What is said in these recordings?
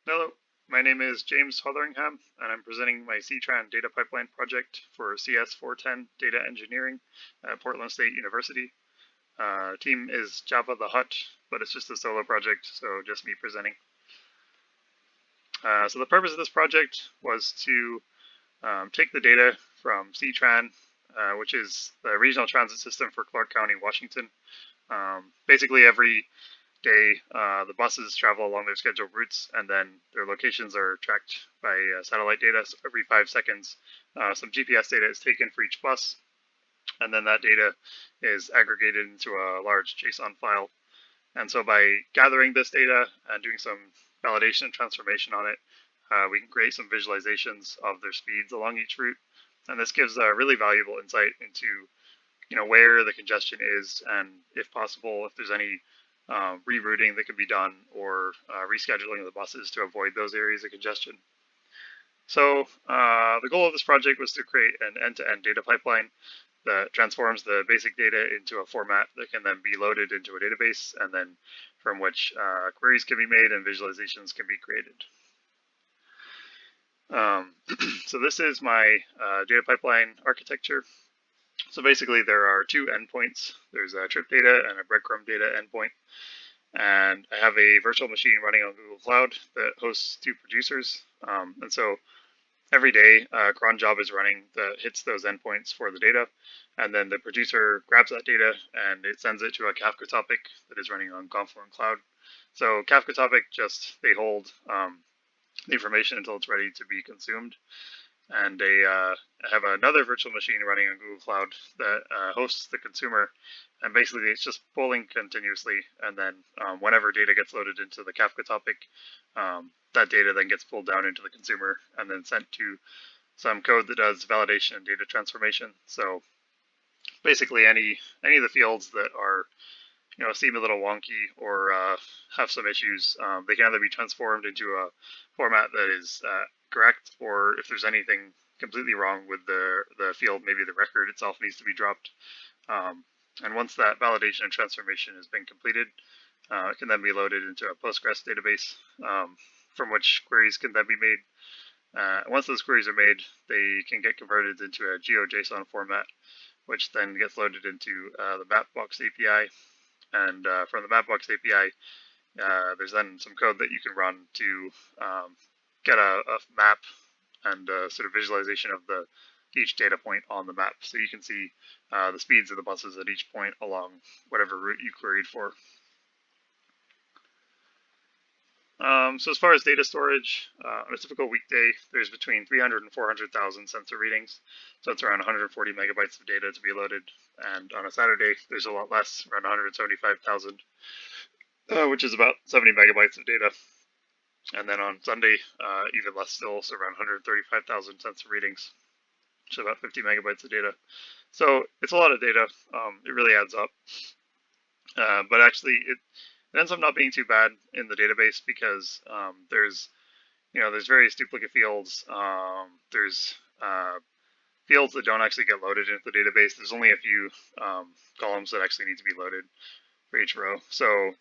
Hello, my name is James Fotheringham, and I'm presenting my CTRAN data pipeline project for CS410 Data Engineering at Portland State University. Team is Java the Hut, but it's just a solo project, so just me presenting. So the purpose of this project was to take the data from CTRAN, which is the regional transit system for Clark County, Washington. Basically, every day, the buses travel along their scheduled routes, and then their locations are tracked by satellite data. So every 5 seconds, some GPS data is taken for each bus, and then that data is aggregated into a large JSON file. And so by gathering this data and doing some validation and transformation on it, we can create some visualizations of their speeds along each route. And this gives a really valuable insight into where the congestion is, and if possible, if there's any rerouting that can be done, or rescheduling of the buses to avoid those areas of congestion. So the goal of this project was to create an end-to-end data pipeline that transforms the basic data into a format that can then be loaded into a database, and then from which queries can be made and visualizations can be created. So this is my data pipeline architecture. So basically there are two endpoints. There's a trip data and a breadcrumb data endpoint. And I have a virtual machine running on Google Cloud that hosts two producers. And so every day, a cron job is running that hits those endpoints for the data. And then the producer grabs that data and it sends it to a Kafka topic that is running on Confluent Cloud. So Kafka topic, they hold the information until it's ready to be consumed. And I have another virtual machine running on Google Cloud that hosts the consumer, and basically it's just polling continuously, and then whenever data gets loaded into the Kafka topic, that data then gets pulled down into the consumer and then sent to some code that does validation and data transformation. So basically any of the fields that are seem a little wonky or have some issues, they can either be transformed into a format that is correct, or if there's anything completely wrong with the field, maybe the record itself needs to be dropped. And once that validation and transformation has been completed, it can then be loaded into a Postgres database, from which queries can then be made. Once those queries are made, they can get converted into a GeoJSON format, which then gets loaded into the Mapbox API. And from the Mapbox API, there's then some code that you can run to get a map and a sort of visualization of each data point on the map. So you can see the speeds of the buses at each point along whatever route you queried for. So as far as data storage, on a typical weekday, there's between 300 and 400,000 sensor readings. So it's around 140 megabytes of data to be loaded. And on a Saturday, there's a lot less, around 175,000, which is about 70 megabytes of data. And then on Sunday, even less still, so around 135,000 sensor readings, which is about 50 megabytes of data. So it's a lot of data. It really adds up. But actually, it ends up not being too bad in the database, because there's various duplicate fields. There's fields that don't actually get loaded into the database. There's only a few columns that actually need to be loaded for each row. So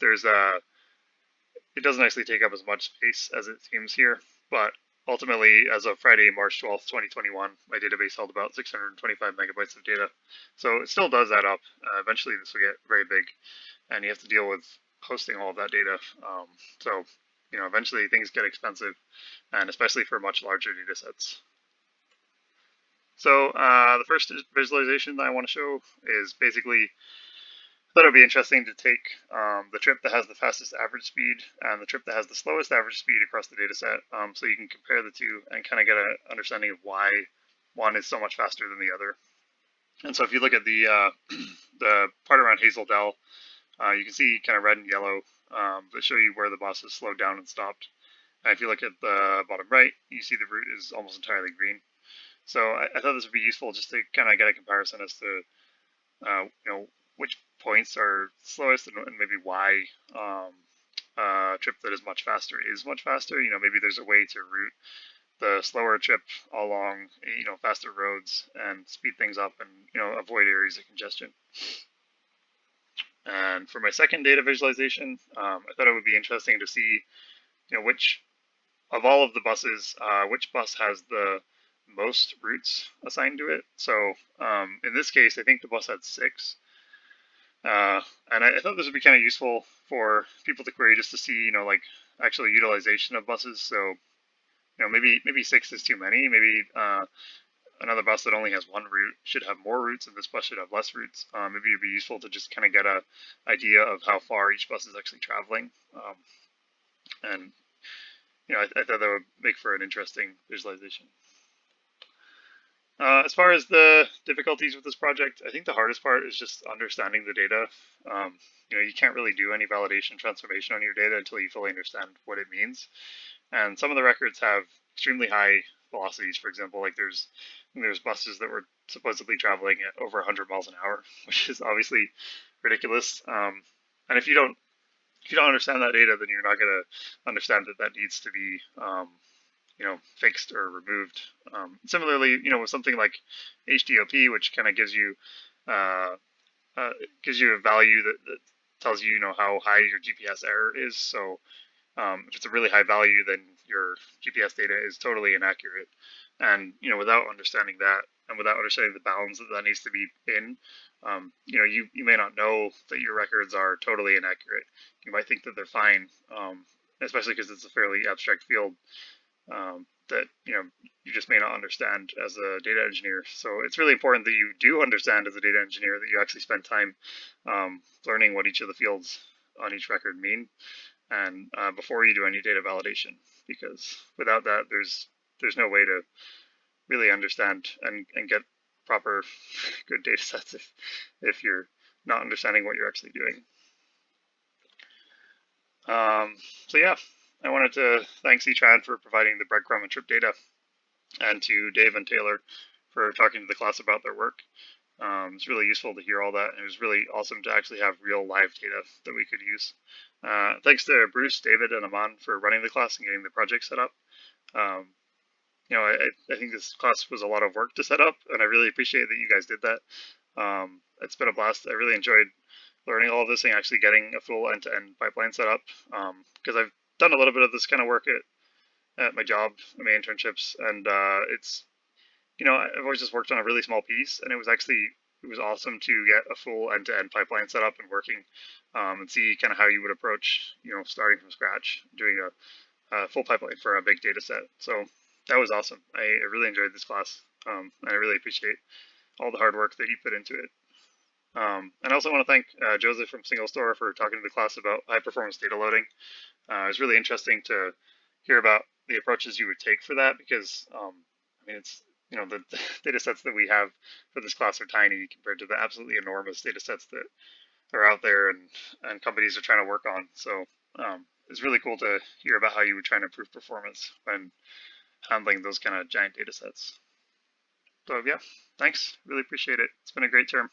it doesn't actually take up as much space as it seems here. But ultimately, as of Friday, March 12th, 2021, my database held about 625 megabytes of data. So it still does add up. Eventually, this will get very big, and you have to deal with hosting all of that data. So eventually things get expensive, and especially for much larger data sets. So the first visualization that I want to show is basically, I thought it would be interesting to take the trip that has the fastest average speed and the trip that has the slowest average speed across the data set, so you can compare the two and kind of get an understanding of why one is so much faster than the other. And so if you look at the part around Hazel Dell, you can see kind of red and yellow that show you where the bus has slowed down and stopped. And if you look at the bottom right, you see the route is almost entirely green. So I thought this would be useful just to kind of get a comparison as to which points are slowest, and maybe why a trip that is much faster is much faster. Maybe there's a way to route the slower trip along faster roads and speed things up, and avoid areas of congestion. And for my second data visualization, I thought it would be interesting to see which of all of the buses, which bus has the most routes assigned to it. So in this case, I think the bus had 6. And I thought this would be kind of useful for people to query just to see, like actual utilization of buses. So, maybe 6 is too many. Maybe another bus that only has 1 route should have more routes, and this bus should have less routes. Maybe it'd be useful to just kind of get a idea of how far each bus is actually traveling. And I thought that would make for an interesting visualization. As far as the difficulties with this project, I think the hardest part is just understanding the data. You can't really do any validation transformation on your data until you fully understand what it means. And some of the records have extremely high velocities. For example, like there's buses that were supposedly traveling at over 100 miles an hour, which is obviously ridiculous. And if you don't understand that data, then you're not going to understand that that needs to be fixed or removed. Similarly, with something like HDOP, which kind of uh, gives you a value that tells you, how high your GPS error is. So if it's a really high value, then your GPS data is totally inaccurate. And without understanding that, and without understanding the bounds that needs to be in, you may not know that your records are totally inaccurate. You might think that they're fine, especially because it's a fairly abstract field that you just may not understand as a data engineer. So it's really important that you do understand as a data engineer, that you actually spend time learning what each of the fields on each record mean, and before you do any data validation, because without that, there's no way to really understand and get proper good data sets if you're not understanding what you're actually doing. So yeah, I wanted to thank Ctran for providing the breadcrumb and trip data, and to Dave and Taylor for talking to the class about their work. It's really useful to hear all that, and it was really awesome to actually have real live data that we could use. Thanks to Bruce, David, and Aman for running the class and getting the project set up. I think this class was a lot of work to set up, and I really appreciate that you guys did that. It's been a blast. I really enjoyed learning all of this and actually getting a full end-to-end pipeline set up, because I've done a little bit of this kind of work at my job, my internships, and I've always just worked on a really small piece, and it was awesome to get a full end-to-end pipeline set up and working, and see kind of how you would approach, starting from scratch, doing a full pipeline for a big data set. So that was awesome. I really enjoyed this class, and I really appreciate all the hard work that you put into it. And I also want to thank Joseph from SingleStore for talking to the class about high-performance data loading. It was really interesting to hear about the approaches you would take for that, because it's the data sets that we have for this class are tiny compared to the absolutely enormous data sets that are out there and companies are trying to work on. So it's really cool to hear about how you would try and improve performance when handling those kind of giant data sets. So yeah, thanks. Really appreciate it. It's been a great term.